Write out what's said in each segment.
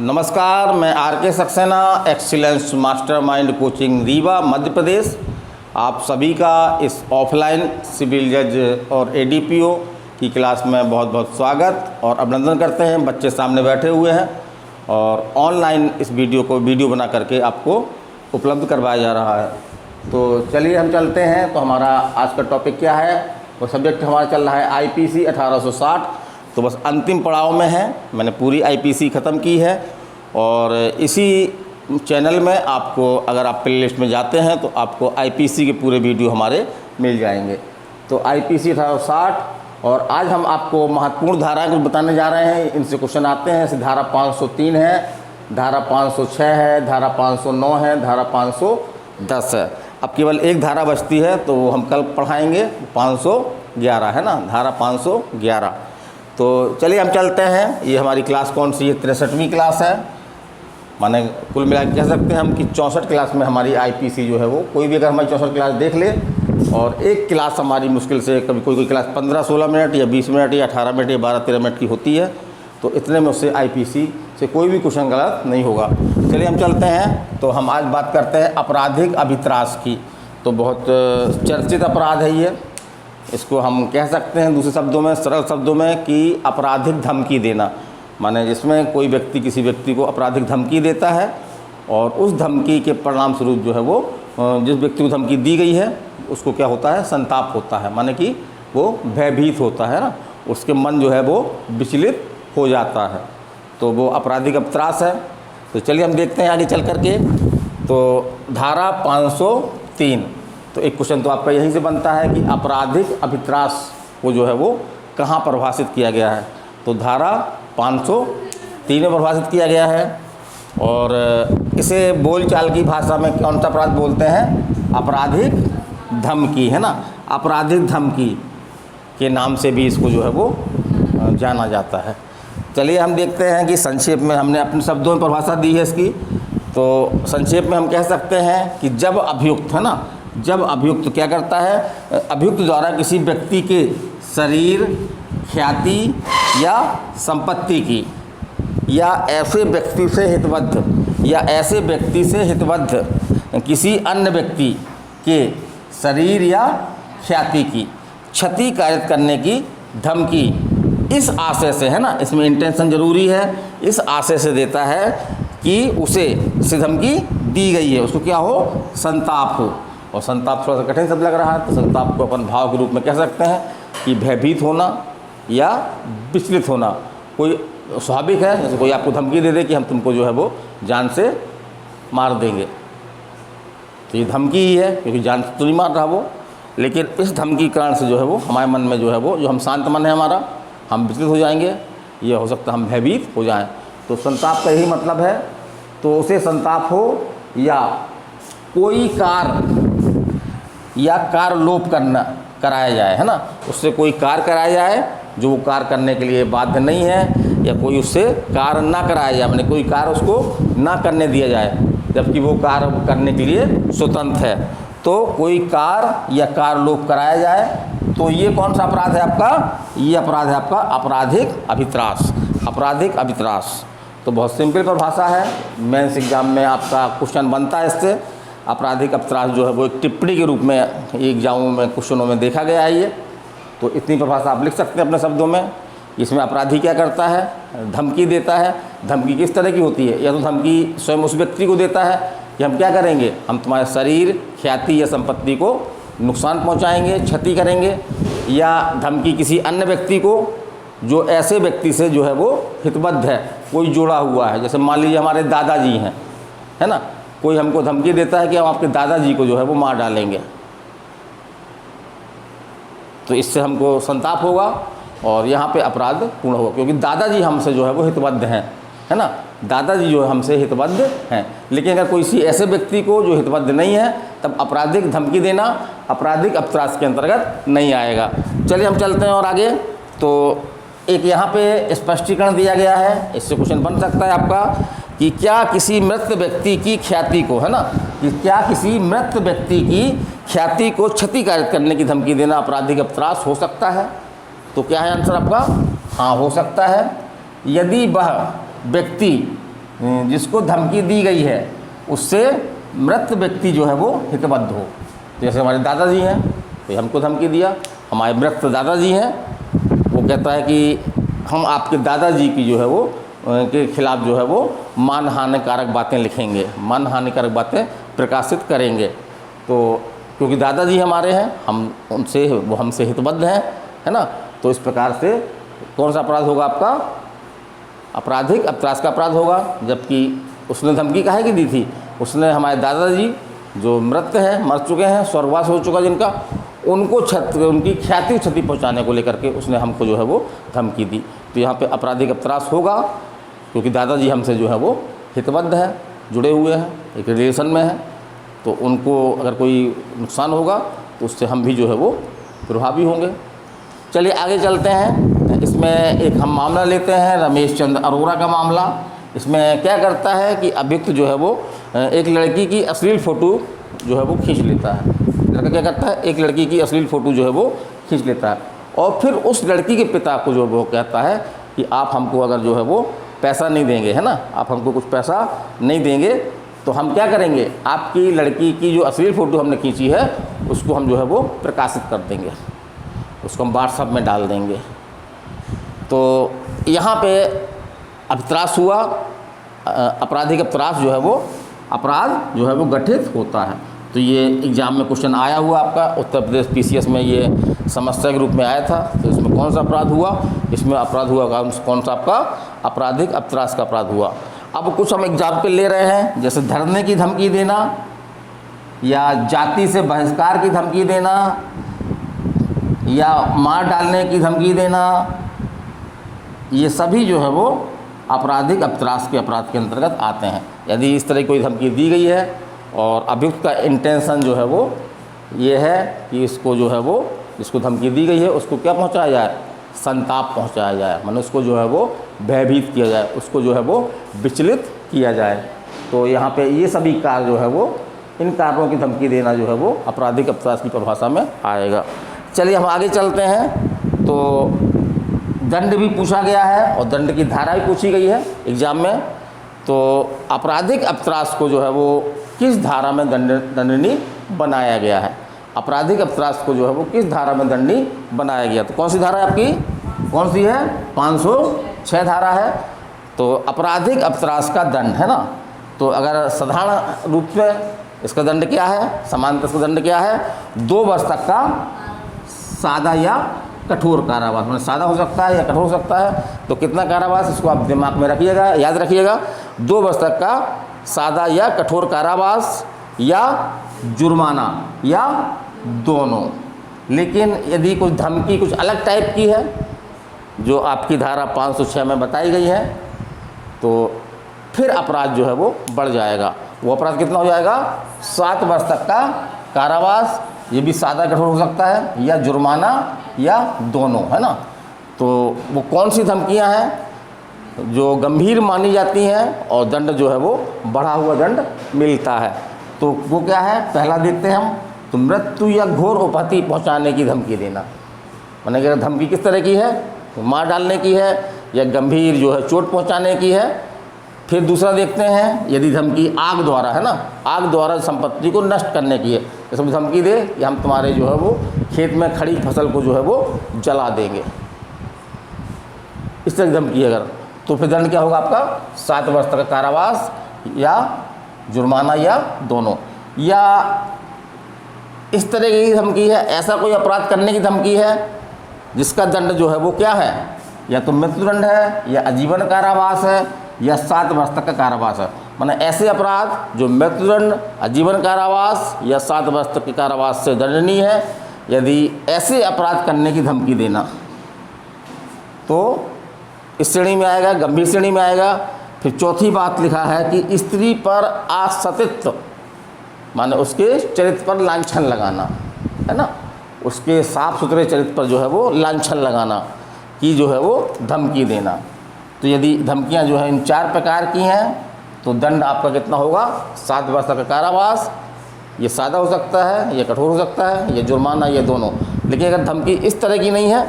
नमस्कार, मैं R K Saxena, excellence mastermind coaching Rewa Madhya Pradesh. आप सभी का इस ऑफलाइन सिविल जज और एडीपीओ की क्लास में बहुत बहुत स्वागत और अभिनंदन करते हैं। बच्चे सामने बैठे हुए हैं और ऑनलाइन इस वीडियो को बना करके आपको उपलब्ध करवाया जा रहा है। तो चलिए हम चलते हैं। तो हमारा आज का टॉपिक क्या है? वो सब्जेक्ट हमारा चल रहा है आईपीसी 1860। तो बस अंतिम पड़ाव में है, मैंने पूरी आईपीसी ख़त्म की है और इसी चैनल में आपको अगर आप प्ले लिस्ट में जाते हैं तो आपको आईपीसी के पूरे वीडियो हमारे मिल जाएंगे। तो आईपीसी 1860 और आज हम आपको महत्वपूर्ण धाराएं कुछ बताने जा रहे हैं। इनसे क्वेश्चन आते हैं। जैसे धारा 503 है, धारा 506 है, धारा 509 है, धारा 510 है। अब केवल एक धारा बचती है तो हम कल पढ़ाएंगे, 511 है ना, धारा 511। तो चलिए हम चलते हैं। ये हमारी क्लास कौन सी है? 63वीं क्लास है। माने कुल मिला के कह सकते हैं हम कि 64 क्लास में हमारी आईपीसी जो है वो, कोई भी अगर हमारी 64 क्लास देख ले और एक क्लास हमारी मुश्किल से कभी कोई क्लास 15-16 मिनट या 20 मिनट या 18 मिनट या 12-13 मिनट की होती है, तो इतने में उससे आईपीसी से कोई भी क्वेश्चन गलत नहीं होगा। चलिए हम चलते हैं। तो हम आज बात करते हैं आपराधिक अभित्रास की। तो बहुत चर्चित अपराध है ये। इसको हम कह सकते हैं दूसरे शब्दों में, सरल शब्दों में कि आपराधिक धमकी देना। माने जिसमें कोई व्यक्ति किसी व्यक्ति को आपराधिक धमकी देता है और उस धमकी के परिणाम स्वरूप जो है वो जिस व्यक्ति को धमकी दी गई है उसको क्या होता है? संताप होता है। माने कि वो भयभीत होता है ना, उसके मन जो है वो विचलित हो जाता है। तो वो आपराधिक अभित्रास है। तो चलिए हम देखते हैं आगे चल कर के। तो धारा 503, तो एक क्वेश्चन तो आपका यहीं से बनता है कि आपराधिक अभित्रास को जो है वो कहाँ परिभाषित किया गया है? तो धारा 503 में परिभाषित किया गया है। और इसे बोलचाल की भाषा में कौन सा अपराध बोलते हैं? आपराधिक धमकी, है ना। आपराधिक धमकी के नाम से भी इसको जो है वो जाना जाता है। चलिए हम देखते हैं कि संक्षेप में हमने अपने शब्दों में परिभाषा दी है इसकी। तो संक्षेप में हम कह सकते हैं कि जब अभियुक्त, है ना, जब अभियुक्त क्या करता है? अभियुक्त द्वारा किसी व्यक्ति के शरीर, ख्याति या संपत्ति की या ऐसे व्यक्ति से हितबद्ध किसी अन्य व्यक्ति के शरीर या ख्याति की क्षति कारित करने की धमकी इस आशय से, है ना, इसमें इंटेंशन जरूरी है, इस आशय से देता है कि उसे धमकी दी गई है, उसको क्या हो? संताप हो। और संताप थोड़ा सा कठिन शब्द लग रहा है, तो संताप को अपन भाव के रूप में कह सकते हैं कि भयभीत होना या विचलित होना। कोई स्वाभाविक है, जैसे कोई आपको धमकी दे दे कि हम तुमको जो है वो जान से मार देंगे, तो ये धमकी ही है, क्योंकि जान से तो नहीं मार रहा वो, लेकिन इस धमकी कारण से जो है वो हमारे मन में जो है वो, जो हम शांत मन है हमारा, हम विचलित हो जाएंगे, ये हो सकता है हम भयभीत हो जाएं। तो संताप का यही मतलब है। तो उसे संताप हो या कोई कार्य या कारलोप कराया जाए, है ना, उससे कोई कार्य कराया जाए जो वो कार्य करने के लिए बाध्य नहीं है, या कोई उससे कार्य ना कराया जाए, मैंने कोई कार्य उसको ना करने दिया जाए जबकि वो कार्य करने के लिए स्वतंत्र है। तो कोई कार्य या कारलोप कराया जाए, तो ये कौन सा अपराध है आपका? ये अपराध है आपका आपराधिक अभित्रास। आपराधिक अभित्रास तो बहुत सिंपल परिभाषा है। मेंस एग्जाम में आपका क्वेश्चन बनता है इससे। आपराधिक अभित्रास जो है वो एक टिप्पणी के रूप में एग्जामों में क्वेश्चनों में देखा गया है ये। तो इतनी परिभाषा आप लिख सकते हैं अपने शब्दों में। इसमें अपराधी क्या करता है? धमकी देता है। धमकी किस तरह की होती है? या तो धमकी स्वयं उस व्यक्ति को देता है कि हम क्या करेंगे, हम तुम्हारे शरीर, ख्याति या संपत्ति को नुकसान पहुंचाएंगे, क्षति करेंगे, या धमकी किसी अन्य व्यक्ति को जो ऐसे व्यक्ति से जो है वो हितबद्ध है, कोई जुड़ा हुआ है। जैसे मान लीजिए हमारे दादाजी हैं, है ना, कोई हमको धमकी देता है कि हम आपके दादाजी को जो है वो मार डालेंगे, तो इससे हमको संताप होगा और यहाँ पे अपराध पूर्ण होगा, क्योंकि दादाजी हमसे जो है वो हितबद्ध हैं, है ना, दादाजी जो है हमसे हितबद्ध हैं। लेकिन अगर कोई ऐसे व्यक्ति को जो हितबद्ध नहीं है, तब आपराधिक धमकी देना आपराधिक अभित्रास के अंतर्गत नहीं आएगा। चलिए हम चलते हैं और आगे। तो एक यहाँ पे स्पष्टीकरण दिया गया है, इससे क्वेश्चन बन सकता है आपका कि क्या किसी मृत व्यक्ति की ख्याति को, है ना, कि क्या किसी मृत व्यक्ति की ख्याति को क्षति कारित करने की धमकी देना आपराधिक अभित्रास हो सकता है? तो क्या है आंसर आपका? हाँ, हो सकता है। यदि वह व्यक्ति जिसको धमकी दी गई है उससे मृत व्यक्ति जो है वो हितबद्ध हो। जैसे हमारे दादाजी हैं, तो हमको धमकी दिया, हमारे मृत दादाजी हैं, वो कहता है कि हम आपके दादाजी की जो है वो के खिलाफ़ जो है वो मान हानिकारक बातें लिखेंगे, मान हानिकारक बातें प्रकाशित करेंगे। तो क्योंकि दादाजी हमारे हैं, हम उनसे, वो हमसे हितबद्ध हैं, है ना। तो इस प्रकार से कौन सा अपराध होगा आपका? आपराधिक अपराध का अपराध होगा। जबकि उसने धमकी काहे की दी थी? उसने हमारे दादाजी जो मृत हैं, मर चुके हैं, स्वर्गवास हो चुका जिनका, उनको उनकी क्षति पहुंचाने को लेकर के उसने हमको जो है वो धमकी दी। तो यहाँ पे आपराधिक अपराध होगा, क्योंकि दादाजी हमसे जो है वो हितबद्ध हैं, जुड़े हुए हैं, एक रिलेशन में हैं। तो उनको अगर कोई नुकसान होगा तो उससे हम भी जो है वो प्रभावी होंगे। चलिए आगे चलते हैं। इसमें एक हम मामला लेते हैं, रमेश चंद्र अरोड़ा का मामला। इसमें क्या करता है कि अभियुक्त जो है वो एक लड़की की अश्लील फ़ोटो जो है वो खींच लेता है। लड़का क्या करता है? एक लड़की की अश्लील फ़ोटो जो है वो खींच लेता है और फिर उस लड़की के पिता को जो वो कहता है कि आप हमको अगर जो है वो पैसा नहीं देंगे, है ना, आप हमको कुछ पैसा नहीं देंगे तो हम क्या करेंगे, आपकी लड़की की जो अश्लील फ़ोटो हमने खींची है उसको हम जो है वो प्रकाशित कर देंगे, उसको हम व्हाट्सएप में डाल देंगे। तो यहाँ पे अपराध हुआ, आपराधिक अपराध जो है वो अपराध जो है वो गठित होता है। तो ये एग्ज़ाम में क्वेश्चन आया हुआ आपका, उत्तर प्रदेश PCS में ये समस्या के रूप में आया था। तो इसमें कौन सा अपराध हुआ? इसमें अपराध हुआ कौन सा आपका? आपराधिक अपराध का अपराध हुआ। अब कुछ हम एग्जाम्पल ले रहे हैं, जैसे धरने की धमकी देना या जाति से बहिष्कार की धमकी देना या मार डालने की धमकी देना, ये सभी जो है वो आपराधिक अपराध के अपराध के अंतर्गत आते हैं। यदि इस तरह कोई धमकी दी गई है और अभियुक्त का इंटेंशन जो है वो ये है कि इसको जो है वो, इसको धमकी दी गई है उसको क्या पहुंचाया जाए? संताप पहुंचाया जाए, मतलब उसको जो है वो भयभीत किया जाए, उसको जो है वो विचलित किया जाए। तो यहाँ पे ये सभी कार्य जो है वो, इन कार्यों की धमकी देना जो है वो आपराधिक अपराध की परिभाषा में आएगा। चलिए हम आगे चलते हैं। तो दंड भी पूछा गया है और दंड की धारा भी पूछी गई है एग्जाम में। तो आपराधिक अपराध को जो है वो किस धारा में दंडनीय बनाया गया है? आपराधिक अपराध को जो है वो किस धारा में दंडनीय बनाया गया? तो कौन सी धारा है आपकी? कौन सी है? 506 धारा है। तो आपराधिक अपराध का दंड है ना, तो अगर साधारण रूप में इसका दंड क्या है, सामान्यतः इसका दंड क्या है? 2 वर्ष तक का सादा या कठोर कारावास। मतलब सादा हो सकता है या कठोर हो सकता है। तो कितना कारावास, इसको आप दिमाग में रखिएगा, याद रखिएगा। 2 वर्ष तक का सादा या कठोर कारावास या जुर्माना या दोनों। लेकिन यदि कुछ धमकी कुछ अलग टाइप की है जो आपकी धारा 506 में बताई गई है, तो फिर अपराध जो है वो बढ़ जाएगा। वो अपराध कितना हो जाएगा? 7 वर्ष तक का कारावास, ये भी सादा कठोर हो सकता है, या जुर्माना या दोनों, है ना। तो वो कौन सी धमकियां हैं जो गंभीर मानी जाती हैं और दंड जो है वो बढ़ा हुआ दंड मिलता है? तो वो क्या है? पहला देखते हैं हम, तो मृत्यु या घोर उपाधि पहुंचाने की धमकी देना। माने कि धमकी किस तरह की है? तो मार डालने की है या गंभीर जो है चोट पहुंचाने की है। फिर दूसरा देखते हैं, यदि धमकी आग द्वारा, है ना, आग द्वारा संपत्ति को नष्ट करने की है, इसमें धमकी दे कि हम तुम्हारे जो है वो खेत में खड़ी फसल को जो है वो जला देंगे, इस तरह की धमकी अगर, तो फिर दंड क्या होगा आपका? 7 वर्ष तक का कारावास या जुर्माना या दोनों। या इस तरह की धमकी है, ऐसा कोई अपराध करने की धमकी है जिसका दंड जो है वो क्या है? या तो मृत्युदंड है या आजीवन कारावास है या 7 वर्ष तक का कारावास है। माने ऐसे अपराध जो मृत्युदंड, आजीवन कारावास या 7 वर्ष तक के कारावास से दंडनीय है, यदि ऐसे अपराध करने की धमकी देना तो इस श्रेणी में आएगा, गंभीर श्रेणी में आएगा। फिर चौथी बात लिखा है कि स्त्री पर असतित्व, माने उसके चरित्र पर लांछन लगाना, है ना, उसके साफ सुथरे चरित्र पर जो है वो लांछन लगाना की जो है वो धमकी देना। तो यदि धमकियां जो है इन 4 प्रकार की हैं तो दंड आपका कितना होगा? 7 वर्ष तक का कारावास, ये सादा हो सकता है, ये कठोर हो सकता है, ये जुर्माना, ये दोनों। लेकिन अगर धमकी इस तरह की नहीं है,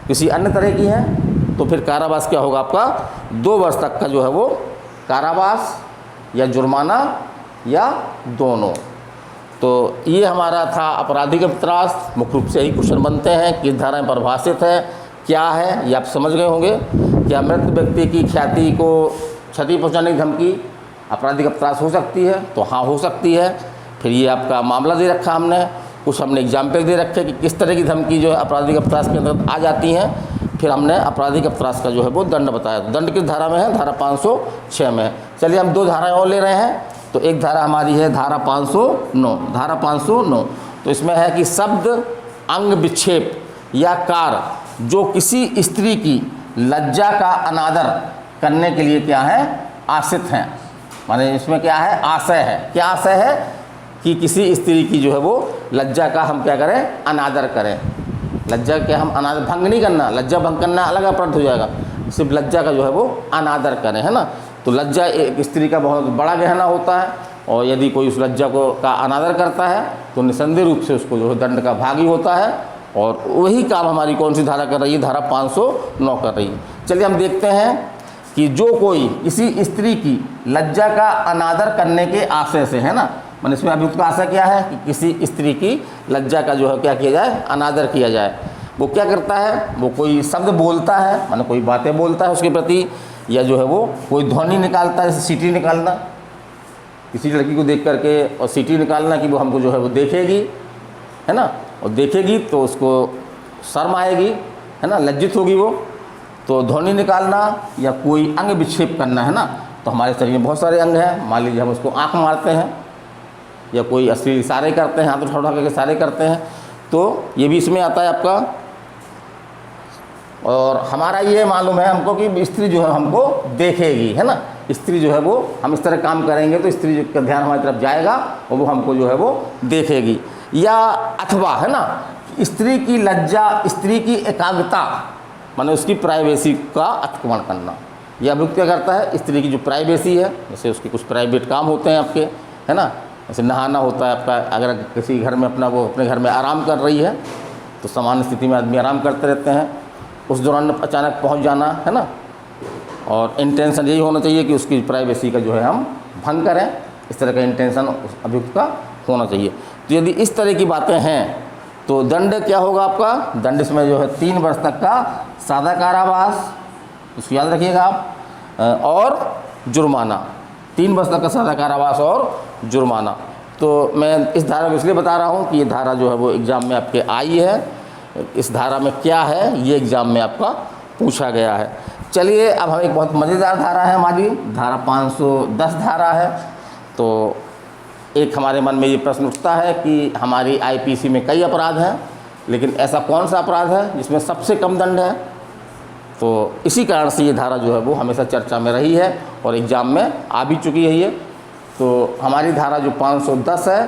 किसी अन्य तरह की है, तो फिर कारावास क्या होगा आपका? 2 वर्ष तक का जो है वो कारावास या जुर्माना या दोनों। तो ये हमारा था आपराधिक अपराध। मुख्य रूप से यही क्वेश्चन बनते हैं, किस धारा में परिभाषित है, क्या है, ये आप समझ गए होंगे। क्या मृत व्यक्ति की ख्याति को क्षति पहुंचाने की धमकी आपराधिक अपराध हो सकती है? तो हाँ, हो सकती है। फिर ये आपका मामला दे रखा हमने, कुछ हमने एग्जाम्पल दे रखे कि किस तरह की धमकी जो है आपराधिक अपराध के अंतर्गत आ जाती हैं। फिर हमने आपराधिक अपराध का जो है वो दंड बताया। तो दंड किस धारा में है? धारा 506 में है। चलिए हम 2 धाराएं और ले रहे हैं। तो एक धारा हमारी है धारा 509। धारा 509 तो इसमें है कि शब्द, अंग विक्षेप या कार्य जो किसी स्त्री की लज्जा का अनादर करने के लिए क्या है? आश्रित हैं। माने इसमें क्या है? आशय है। क्या आशय है? कि किसी स्त्री की जो है वो लज्जा का हम क्या करें? अनादर करें। लज्जा के हम अनादर भंग नहीं करना, लज्जा भंग करना अलग अपराध हो जाएगा। सिर्फ लज्जा का जो है वो अनादर करें, है ना। तो लज्जा एक स्त्री का बहुत बड़ा गहना होता है, और यदि कोई उस लज्जा को का अनादर करता है तो निसंदेह रूप से उसको जो है दंड का भागी होता है। और वही काम हमारी कौन सी धारा कर रही है? धारा 509 कर रही है। चलिए हम देखते हैं कि जो कोई किसी स्त्री की लज्जा का अनादर करने के आशय से, है ना, मैंने इसमें अभियुक्त का आशय क्या है कि किसी स्त्री की लज्जा का जो है क्या किया जाए? अनादर किया जाए। वो क्या करता है? वो कोई शब्द बोलता है, माने कोई बातें बोलता है उसके प्रति, या जो है वो कोई ध्वनि निकालता है, जैसे सीटी निकालना, किसी लड़की को देख करके और सीटी निकालना कि वो हमको जो है वो देखेगी, है ना, और देखेगी तो उसको शर्म आएगी, है ना, लज्जित होगी वो। तो ध्वनि निकालना या कोई अंग विक्षेप करना, है ना। तो हमारे शरीर में बहुत सारे अंग हैं। मान लीजिए हम उसको आँख मारते हैं या कोई अश्लील इशारे करते हैं, हाथ उठा उठा करके इशारे करते हैं, तो ये भी इसमें आता है आपका। और हमारा ये मालूम है हमको कि स्त्री जो है हमको देखेगी, है ना। स्त्री जो है वो, हम इस तरह काम करेंगे तो स्त्री का ध्यान हमारी तरफ जाएगा और वो हमको जो है वो देखेगी। या अथवा, है ना, स्त्री की लज्जा, स्त्री की एकाग्रता, माने उसकी प्राइवेसी का अतिक्रमण करना। यह अभियुक्त क्या करता है? स्त्री की जो प्राइवेसी है, जैसे उसके कुछ प्राइवेट काम होते हैं आपके, है ना, जैसे नहाना होता है आपका। अगर किसी घर में अपना वो अपने घर में आराम कर रही है तो सामान्य स्थिति में आदमी आराम करते रहते हैं, उस दौरान अचानक पहुंच जाना, है ना, और इंटेंशन यही होना चाहिए कि उसकी प्राइवेसी का जो है हम भंग करें। इस तरह का इंटेंशन उस अभियुक्त का होना चाहिए। तो यदि इस तरह की बातें हैं तो दंड क्या होगा आपका? दंड इसमें जो है 3 वर्ष तक का सादा कारावास, इसको याद रखिएगा आप, और जुर्माना। 3 वर्ष तक का सादा कारावास और जुर्माना। तो मैं इस धारा में इसलिए बता रहा हूँ कि ये धारा जो है वो एग्ज़ाम में आपके आई है। इस धारा में क्या है ये एग्ज़ाम में आपका पूछा गया है। चलिए अब हम एक बहुत मज़ेदार धारा है हमारी, धारा 510 धारा है। तो एक हमारे मन में ये प्रश्न उठता है कि हमारी आईपीसी में कई अपराध हैं, लेकिन ऐसा कौन सा अपराध है जिसमें सबसे कम दंड है? तो इसी कारण से ये धारा जो है वो हमेशा चर्चा में रही है और एग्ज़ाम में आ भी चुकी है ये। तो हमारी धारा जो 510 है,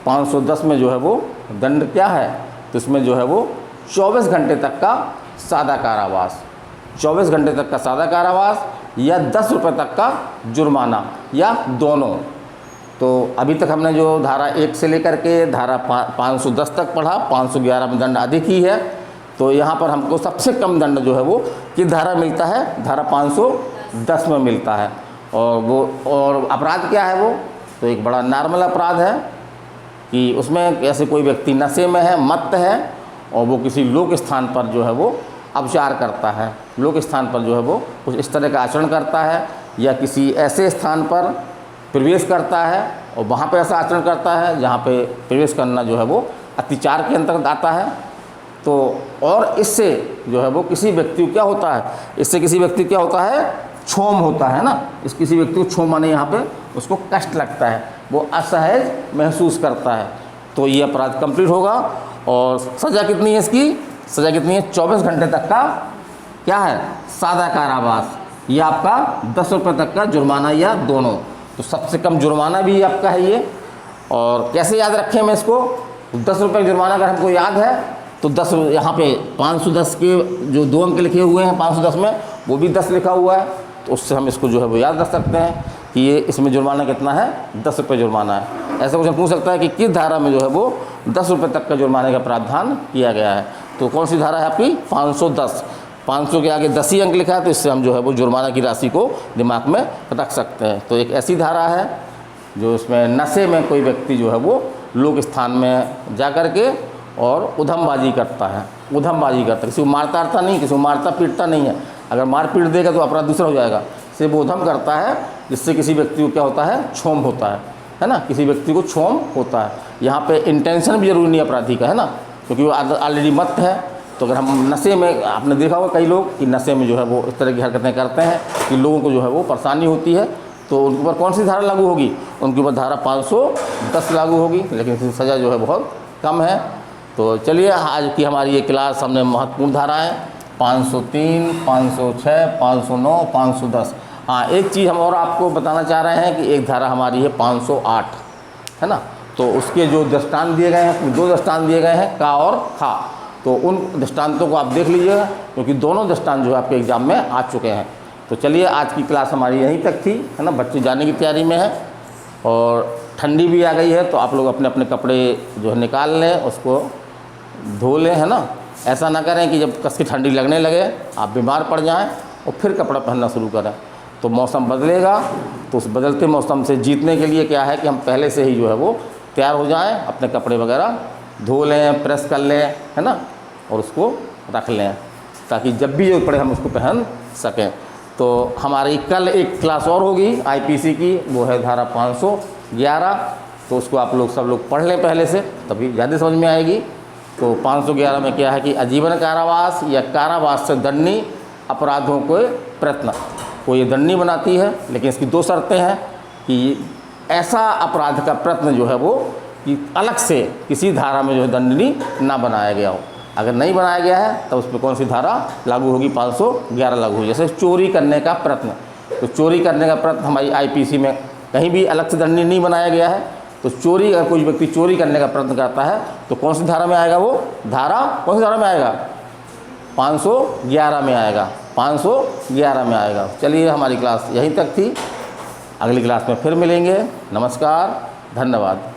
510 में जो है वो दंड क्या है? तो इसमें जो है वो 24 घंटे तक का सादा कारावास, 24 घंटे तक का सादा कारावास या 10 रुपये तक का जुर्माना या दोनों। तो अभी तक हमने जो धारा 1 से लेकर के धारा 510 तक पढ़ा, 511 में दंड अधिक ही है। तो यहाँ पर हमको सबसे कम दंड जो है वो किस धारा मिलता है? धारा 510 में मिलता है। और अपराध क्या है वो? तो एक बड़ा नॉर्मल अपराध है कि उसमें ऐसे कोई व्यक्ति नशे में है, मत्त है, और वो किसी लोक स्थान पर जो है वो अपचार करता है, लोक स्थान पर जो है वो कुछ इस तरह का आचरण करता है, या किसी ऐसे स्थान पर प्रवेश करता है और वहाँ पर ऐसा आचरण करता है जहाँ पे प्रवेश करना जो है वो अत्याचार के अंतर्गत आता है। तो और इससे जो है वो किसी व्यक्ति को क्या होता है? इससे किसी व्यक्ति क्या होता है? क्षोम होता है ना। इस किसी व्यक्ति को क्षोम माने यहाँ पे उसको कष्ट लगता है, वो असहज महसूस करता है। तो ये अपराध कंप्लीट होगा। और सज़ा कितनी है इसकी? सज़ा कितनी है? 24 घंटे तक का क्या है? सादा कारावास या आपका 10 रुपये तक का जुर्माना या दोनों। तो सबसे कम जुर्माना भी आपका है ये। और कैसे याद रखें मैं इसको? 10 रुपये का जुर्माना अगर हमको याद है तो 10 यहाँ पे 510 के जो 2 अंक लिखे हुए हैं 510 में, वो भी 10 लिखा हुआ है। तो उससे हम इसको जो है वो याद रख सकते हैं कि ये इसमें जुर्माना कितना है? 10 रुपये जुर्माना है। ऐसा क्वेश्चन पूछ सकता है कि किस धारा में जो है वो 10 रुपये तक का जुर्माने का प्रावधान किया गया है। तो कौन सी धारा है आपकी? 510। 500 के आगे 10 ही अंक लिखा है तो इससे हम जो है वो जुर्माना की राशि को दिमाग में रख सकते हैं। तो एक ऐसी धारा है जो इसमें नशे में कोई व्यक्ति जो है वो लोक स्थान में जा कर के और उधमबाजी करता है, किसी को मारता नहीं, किसी को मारता पीटता नहीं है। अगर मार पीट देगा तो अपराध दूसरा हो जाएगा। सिर्फ उधम करता है जिससे किसी व्यक्ति को क्या होता है, क्षोभ होता है ना, किसी व्यक्ति को क्षोभ होता है। यहाँ पे इंटेंशन भी जरूरी नहीं अपराधी का, है ना, क्योंकि वो ऑलरेडी मत है। तो अगर हम नशे में, आपने देखा होगा कई लोग कि नशे में जो है वो इस तरह की हरकतें करते हैं कि लोगों को जो है वो परेशानी होती है, तो उनके ऊपर कौन सी धारा लागू होगी, उनके ऊपर धारा 510 लागू होगी, लेकिन इसकी सज़ा जो है बहुत कम है। तो चलिए आज की हमारी ये क्लास हमने महत्वपूर्ण धाराएँ 503, 506, 509, 510। हाँ, एक चीज़ हम और आपको बताना चाह रहे हैं कि एक धारा हमारी है 508, है ना। तो उसके जो दृष्टांत दिए गए हैं, 2 दृष्टांत दिए गए हैं, का और खा। तो उन दृष्टांतों को आप देख लीजिएगा क्योंकि दोनों दृष्टांत जो है आपके एग्ज़ाम में आ चुके हैं। तो चलिए आज की क्लास हमारी यहीं तक थी, है ना। बच्चे जाने की तैयारी में है और ठंडी भी आ गई है, तो आप लोग अपने अपने कपड़े जो है निकाल लें, उसको धो लें, है ना। ऐसा ना करें कि जब कस की ठंडी लगने लगे आप बीमार पड़ जाएं और फिर कपड़ा पहनना शुरू करें। तो मौसम बदलेगा, तो उस बदलते मौसम से जीतने के लिए क्या है कि हम पहले से ही जो है वो तैयार हो जाएं, अपने कपड़े वगैरह धो लें, प्रेस कर लें, है ना, और उसको रख लें ताकि जब भी जो पड़े हम उसको पहन सकें। तो हमारी कल एक क्लास और होगी आईपीसी की, वो है धारा 511। तो उसको आप लोग सब लोग पढ़ लें पहले से, तभी ज़्यादा समझ में आएगी। तो 511 में क्या है कि आजीवन कारावास या कारावास से दंडनीय अपराधों को प्रयत्न को ये दंडनीय बनाती है, लेकिन इसकी 2 शर्तें हैं कि ऐसा अपराध का प्रयत्न जो है वो कि अलग से किसी धारा में जो है दंडनीय ना बनाया गया हो। अगर नहीं बनाया गया है तो उस पर कौन सी धारा लागू होगी, 511 लागू होगी। जैसे चोरी करने का प्रयत्न, तो चोरी करने का प्रयत्न हमारी आईपीसी में कहीं भी अलग से दंडनीय नहीं बनाया गया है। तो चोरी, अगर कोई व्यक्ति चोरी करने का प्रयत्न करता है तो कौन सी धारा में आएगा, वो धारा कौन सी धारा में आएगा, 511 में आएगा, 511 में आएगा। चलिए हमारी क्लास यहीं तक थी, अगली क्लास में फिर मिलेंगे। नमस्कार, धन्यवाद।